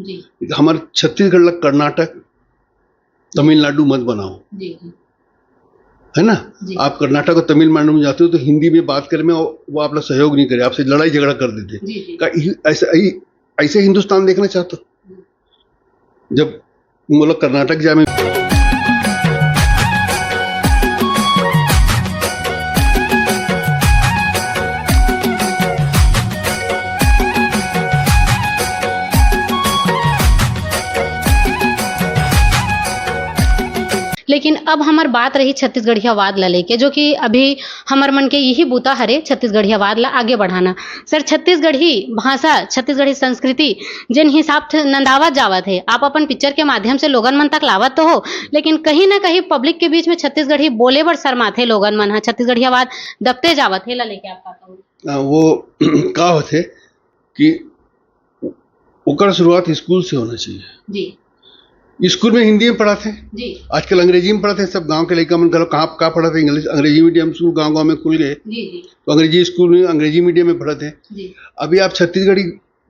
जी हमारे छत्तीसगढ़ लग कर्नाटक तमिलनाडु मत बनाओ, जी जी है ना। जी आप कर्नाटक और तमिलनाडु में जाते हो तो हिंदी में बात करने में वो आपका सहयोग नहीं करे, आपसे लड़ाई झगड़ा कर देते। जी जी का ऐसे ऐसे हिंदुस्तान देखना चाहते हो? जब मतलब कर्नाटक जाए में लेकिन अब हमार बात रही छत्तीसगढ़िया वाद ला लेके, जो कि अभी हमार मन के यही बूता हरे छत्तीसगढ़िया वाद ला आगे बढ़ाना। सर, छत्तीसगढ़ी भाषा, छत्तीसगढ़ी संस्कृति जिन हिसाब से नंदावत जावत है, आप अपन पिक्चर के माध्यम से लोगन मन तक लावत तो हो, लेकिन कहीं ना कहीं पब्लिक के बीच में छत्तीसगढ़ी बोले बर शर्माथे लोगन मन, छत्तीसगढ़िया वाद दबते जावत है ला लेके आप का कहूं? वो का होते कि ओकर शुरुआत स्कूल से होना चाहिए। जी स्कूल में हिंदी में पढ़ाते हैं, जी आजकल अंग्रेजी में पढ़ाते हैं। सब गांव के लड़का मन कहाँ कहाँ पढ़ाते हैं, इंग्लिश अंग्रेजी मीडियम स्कूल गांव गांव में खुल गए, जी जी तो अंग्रेजी स्कूल में अंग्रेजी मीडियम में पढ़ाते हैं। जी अभी आप छत्तीसगढ़ी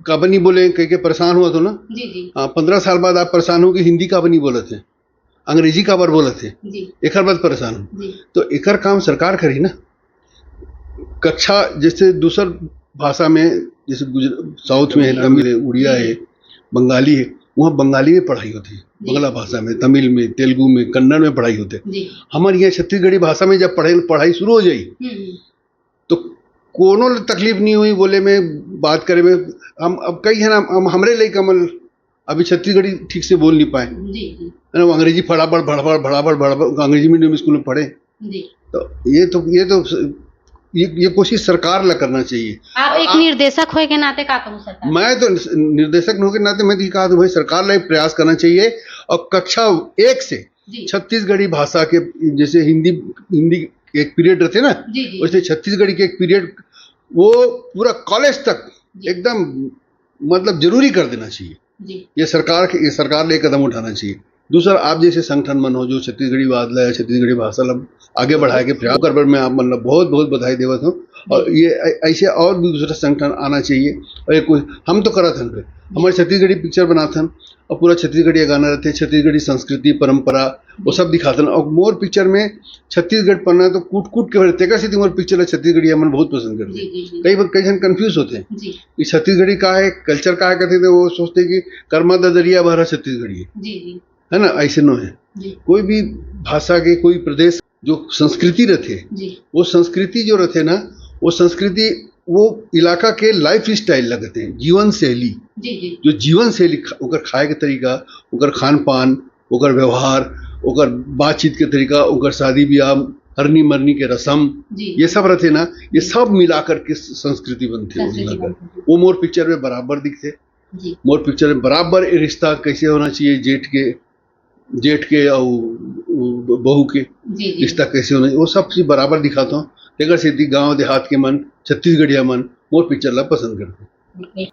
काबर नहीं बोले, कह के परेशान हुआ तो ना। जी जी 15 साल बाद आप परेशान हो कि हिंदी काबर नहीं बोलत है, अंग्रेजी काबर बोलत है, जी एकर बाद परेशान हो। जी तो एकर काम सरकार करी ना। कक्षा जैसे दूसर भाषा में, जैसे साउथ में है, तमिल है, उड़िया है, बंगाली है, वहाँ बंगाली में पढ़ाई होती है, बंगला भाषा में, तमिल में, तेलुगु में, कन्नड़ में पढ़ाई होती है। जी हमारे यहाँ छत्तीसगढ़ी भाषा में जब पढ़ाई शुरू हो जाई हम्म तो कोनो तकलीफ नहीं हुई बोले में, बात करे में। हम अब कई है ना, हमरे लिए कमल अभी छत्तीसगढ़ी ठीक से बोल नहीं पाए, जी जी है ना। वो अंग्रेजी फटाफट भड़ाभड़ अंग्रेजी मीडियम स्कूल में पढ़े। जी तो ये कोशिश सरकार ला करना चाहिए। आप एक निर्देशक होए के नाते का कहूं सरकार? मैं तो निर्देशक होने के नाते मैं तो ये कहा, तो भाई सरकार ला प्रयास करना चाहिए। और कक्षा 1 से जी छत्तीसगढ़ी भाषा के, जैसे हिंदी एक पीरियड रहते ना, जी जी वैसे छत्तीसगढ़ी के एक पीरियड वो पूरा कॉलेज तक जी। एकदम मतलब जरूरी कर देना चाहिए। जी ये सरकार ने कदम उठाना चाहिए। दूसरा, आप जैसे संगठन मन हो जो छत्तीसगढ़ी वादला या छत्तीसगढ़ी भाषा ला आगे बढ़ाए के प्रयास कर, मैं आप मतलब बहुत बहुत बधाई देवत हूँ। और ये ऐसे और भी दूसरा संगठन आना चाहिए। और ये हम तो करत हन, हमारे छत्तीसगढ़ी पिक्चर बनाथन और पूरा छत्तीसगढ़ी गाना रहते, छत्तीसगढ़ी संस्कृति परंपरा वो सब दिखाथन। और मोर पिक्चर में छत्तीसगढ़ पन्ना तो कूट कूट के भरते, कैसे मोर पिक्चर छत्तीसगढ़ी मन बहुत पसंद करते जी हैं। जी कई जन कंफ्यूज होते हैं जी कि छत्तीसगढ़ी का है, कल्चर का है, कहते थे वो सोचते कि कर्मा दरिया भरा छत्तीसगढ़ी जी जी है ना। ऐसे न है। जी कोई भी भाषा के कोई प्रदेश जो संस्कृति रहते, जी वो संस्कृति जो रहते ना, वो संस्कृति वो इलाका के लाइफ स्टाइल लगते हैं, जीवन शैली, जी जी जो जीवन शैली ओकर खाए के तरीका, ओकर खान पान, ओकर व्यवहार, ओकर बातचीत के तरीका, ओकर शादी ब्याह हरनी मरनी के रस्म, जी ये सब रहते ना, ये सब मिलाकर के संस्कृति बनते हैं। संस्कृति मिलाकर बनती है। वो मोर पिक्चर में बराबर दिखते। जी मोर पिक्चर में बराबर ये रिश्ता कैसे होना चाहिए, जेठ के और बहू के जी जी रिश्ता कैसे होना चाहिए, वो सब चीज बराबर दिखाता हूँ। तेकर से गांव देहात के मन, छत्तीसगढ़िया मन मोर पिक्चर ला पसंद करते हैं।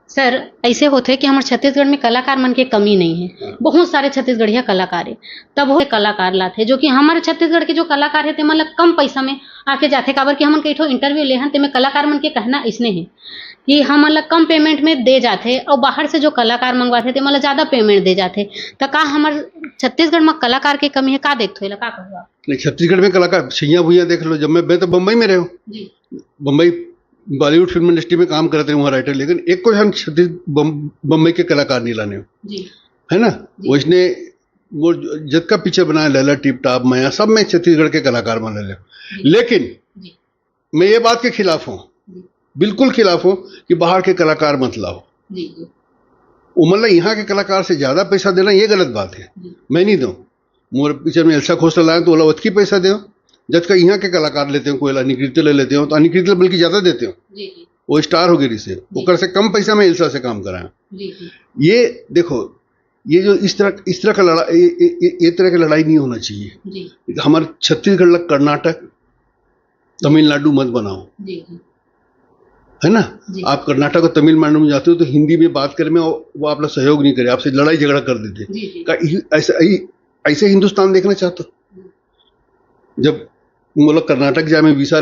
सर, ऐसे होते कि हमारे छत्तीसगढ़ में कलाकार मन के कमी नहीं है, बहुत सारे छत्तीसगढ़िया कलाकार है। तब वो कलाकार लाते जो कि हमारे छत्तीसगढ़ के जो कलाकार है ते मतलब कम पैसा में आके जाते, काबर कि हमन कईठो इंटरव्यू ले हन ते में कलाकार मन के कहना इसने है कि हम मतलब कम पेमेंट में दे जाते, और बाहर से जो कलाकार मंगवाते ते मतलब ज्यादा पेमेंट दे जाते। तो का हमारे छत्तीसगढ़ में कलाकार के कमी है? का देखते हो, का कहूँगा? नहीं, छत्तीसगढ़ में कलाकार छैया भुइया देख लो। जब मैं तो बम्बई में रहे हूँ, जी बम्बई बॉलीवुड फिल्म इंडस्ट्री में काम करते हैं वहाँ राइटर, लेकिन एक को हम बम्बई के कलाकार नहीं लाने हो, जी है ना। जी। उसने वो जब का पिक्चर बनाया लैला टिप टॉप माया, सब में छत्तीसगढ़ के कलाकार मान ले। जी। लेकिन जी मैं ये बात के खिलाफ हूँ, जी बिल्कुल खिलाफ हूँ कि बाहर के कलाकार मत लाओ। जी जी वो मतलब यहाँ के कलाकार से ज्यादा पैसा देना ये गलत बात है। जी मैं नहीं दूँ। मोर पिक्चर में एल्सा खोसला लाए तो ओला वतकी पैसा दो, जब का यहाँ के कलाकार लेते हो, कोई अनिकृत्य ले लेते हो तो अनिकृत्य बल्कि ज्यादा देते हो, जी जी वो स्टार हो गई से ओकर से कम पैसा में एल्सा से काम कराया। जी जी ये देखो, ये जो इस तरह का लड़ाई, ये तरह की लड़ाई नहीं होना चाहिए। जी हमारे छत्तीसगढ़ लग कर्नाटक तमिलनाडु मत बनाओ, जी जी है ना। जी। आप कर्नाटक और तमिलनाडु में जाते हो तो हिंदी में बात करने में वो आपका सहयोग नहीं करे, आपसे लड़ाई झगड़ा कर देते। जी जी का ऐसे हिंदुस्तान देखना चाहते हो? जब मतलब कर्नाटक जाए में वीसा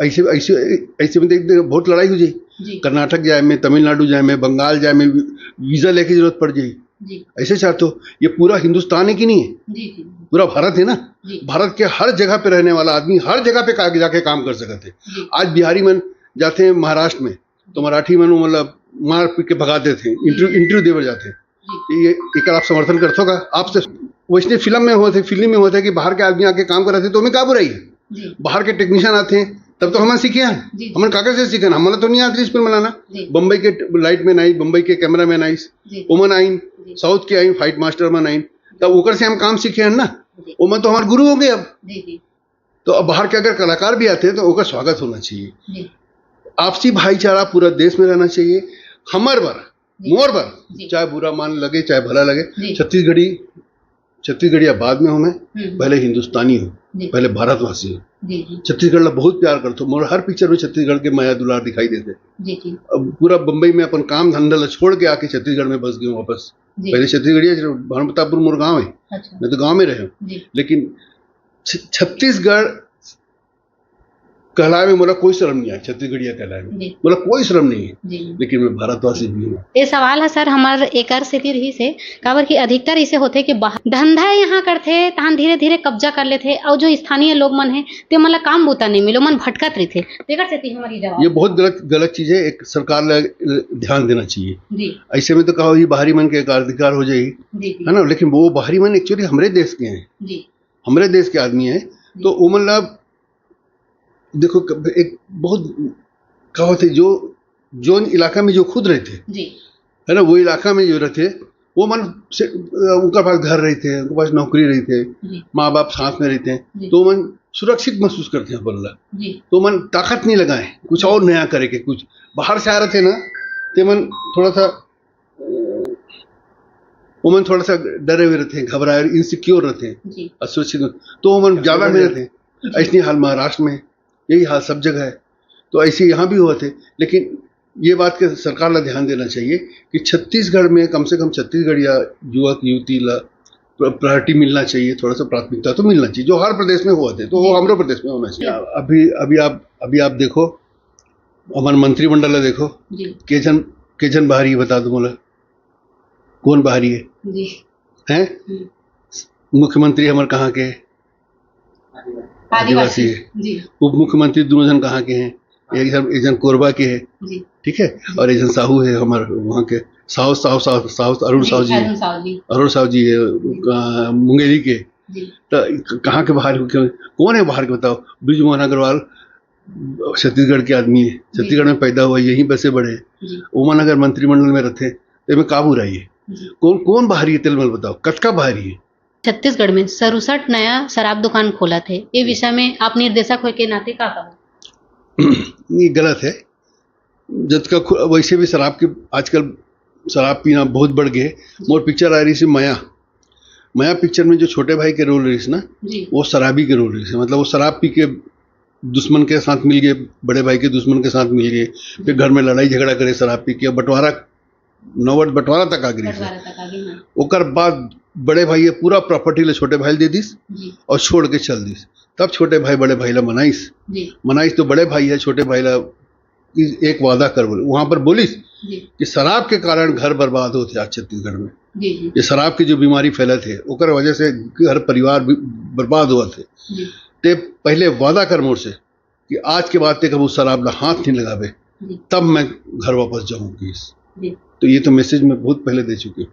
ऐसे ऐसे ऐसे में देख बहुत लड़ाई हो जाए। जी कर्नाटक जाए में, तमिलनाडु जाए में, बंगाल जाए में वीजा लेके जरूरत पड़ जाए। जी ऐसे चाहते हो? ये पूरा हिंदुस्तान है कि नहीं है? जी जी पूरा भारत है ना। जी भारत के हर जगह पे रहने वाला आदमी हर जगह पे जाके काम कर सकते। जी आज बिहारी मन जाते हैं महाराष्ट्र में तो मराठी मन मतलब मार पीट के भगाते थे, इंटरव्यू देवर जाते। ये एक आप समर्थन करते होगा? आपसे वैसे फिल्म में होते कि बाहर के आदमी आके काम कर रहे थे तो हमें क्या बुराई है? जी बाहर के टेक्नीशियन आते हैं तब तो हमें सीखे हैं, जी। हमें कागज से सीखे, हमारा तो नहीं आती फिल्म बनाना। जी बम्बई के लाइट मैन आई, बम्बई के कैमरा मैन आई, जी ओमन आइन, जी साउथ के आई फाइट मास्टर मन आइन, तब ओकर से हम काम सीखे हैं ना। जी ओमन तो हमारे गुरु हो गए अब। जी जी तो अब बाहर के अगर कलाकार भी आते हैं तो उनका स्वागत होना चाहिए। जी आपसी भाईचारा पूरा देश में रहना चाहिए। हमर बर जी। मोर बर, जी। चाहे बुरा मान लगे चाहे भला लगे, जी। छत्तीसगढ़िया बाद में हो, मैं हम्म, पहले हिंदुस्तानी हूँ, जी पहले भारतवासी हूँ। जी जी छत्तीसगढ़ ला बहुत प्यार करता हूँ, मोर हर पिक्चर में छत्तीसगढ़ के माया दुलार दिखाई देते। जी जी अब पूरा बम्बई में अपन काम धंधा ला छोड़ के आके छत्तीसगढ़ में बस गए हूँ वापस। जी पहले छत्तीसगढ़िया भानुप्रतापपुर मोर गाँव है, अच्छा मैं तो गाँव में रहे हूँ। जी लेकिन छत्तीसगढ़ कहलाए में मोला कोई शर्म नहीं है, छत्तीसगढ़िया कहलाए में जी मोला कोई शर्म नहीं है। जी लेकिन मैं भारतवासी भी हूँ। ये सवाल है सर हमार एकर सेती रही से काबर की अधिकतर इसे होते कि बाहर धंधा यहाँ करथे तहां धीरे धीरे कब्जा कर लेथे और जो स्थानीय लोग मन है ते मन ला काम बूता नहीं मिलो, मन भटकत रही थे। तेकर सेती हमारी ये जवाब बहुत गलत चीज है, एक सरकार ने ध्यान देना चाहिए। जी ऐसे में तो कहो ये बाहरी मन के अधिकार हो जाएगी, जी जी है ना। लेकिन वो बाहरी मन एक्चुअली हमारे देश के हैं, जी हमारे देश के आदमी हैं। तो वो मतलब देखो एक बहुत कहावत है, जो इलाका में जो खुद रहते जी है ना, वो इलाका में जो रहते वो मन से उनका पास घर रहते हैं, उनके पास नौकरी रहते हैं, जी माँ बाप साथ में रहते हैं, जी। तो मन सुरक्षित महसूस करते हैं अपन ला। जी तो मन ताकत नहीं लगाए कुछ और नया करे के। कुछ बाहर से आ रहे थे ना तो मन थोड़ा सा वो मन थोड़ा सा डरे हुए रहते हैं, घबराए इनसिक्योर रहते हैं, जी असुरक्षित, तो वो मन ज्यादा में रहते हैं। ऐसे हाल महाराष्ट्र में यही हाल सब जगह है, तो ऐसे यहाँ भी हुए थे। लेकिन ये बात के सरकार ला ध्यान देना चाहिए कि छत्तीसगढ़ में कम से कम छत्तीसगढ़िया युवक युवती ला प्रायोरिटी मिलना चाहिए, थोड़ा सा प्राथमिकता तो मिलना चाहिए। जो हर प्रदेश में हुआ थे तो वो हमारे प्रदेश में होना चाहिए। अभी आप देखो हमारे मंत्रिमंडल ला देखो, जी केजन बाहरी है, बता दो बोला कौन बाहरी है? जी हैं? मुख्यमंत्री हमारे कहाँ के हैं? आदिवासी है। जी उप मुख्यमंत्री दोनों जन कहाँ के हैं? एक जन कोरबा के है, जी ठीक है, और एक जन साहू है हमारे वहाँ के, साहू अरुण साहू जी, अरुण साहू जी अरुण साहू जी है मुंगेरी के। जी तो कहाँ के बाहर कौन है बाहर के बताओ? बृजमोहन अग्रवाल छत्तीसगढ़ के आदमी है, छत्तीसगढ़ में पैदा हुआ, यहीं बसे बड़े। जी ओमन अगर मंत्रिमंडल में रहते तो में काबू रही है। जी कौन बाहरी है तेलमल बताओ, कतका बाहरी है? छत्तीसगढ़ में 67 नया शराब दुकान खोला थे। ये विषय में आप निर्देशक होए के नाते का कहो? ये गलत है। जब का वैसे भी शराब के आजकल शराब पीना बहुत बढ़ गए। मोर पिक्चर आ रही थी माया पिक्चर में जो छोटे भाई के रोल रही थी ना, जी वो शराबी के रोल रही थी। मतलब वो शराब पी के दुश्मन के साथ मिल गए, बड़े भाई के दुश्मन के साथ मिल गए, फिर घर में लड़ाई झगड़ा करे, शराब पी के बंटवारा तक आ गई। बंटवारा तक आ गई ना। ओकर बाद बड़े भाई ये पूरा प्रॉपर्टी ले छोटे भाई दे दिस जी और छोड़ के चल दिस। तब छोटे भाई बड़े भाई ला जी मनाइस तो बड़े भाई है छोटे भाई ला एक वादा कर बोले, वहां पर बोलिस जी कि शराब के कारण घर बर्बाद होते आज छत्तीसगढ़ में। जी जी ये शराब की जो बीमारी फैले थे ओकर वजह से घर परिवार भी बर्बाद हुआ थे। जी ते पहले वादा कर मोर से कि आज के बाद ते कबू शराब ला हाथ नहीं लगावे, जी तब मैं घर वापस जाऊंगी। जी तो ये तो मैसेज मैं बहुत पहले दे चुकी हूँ।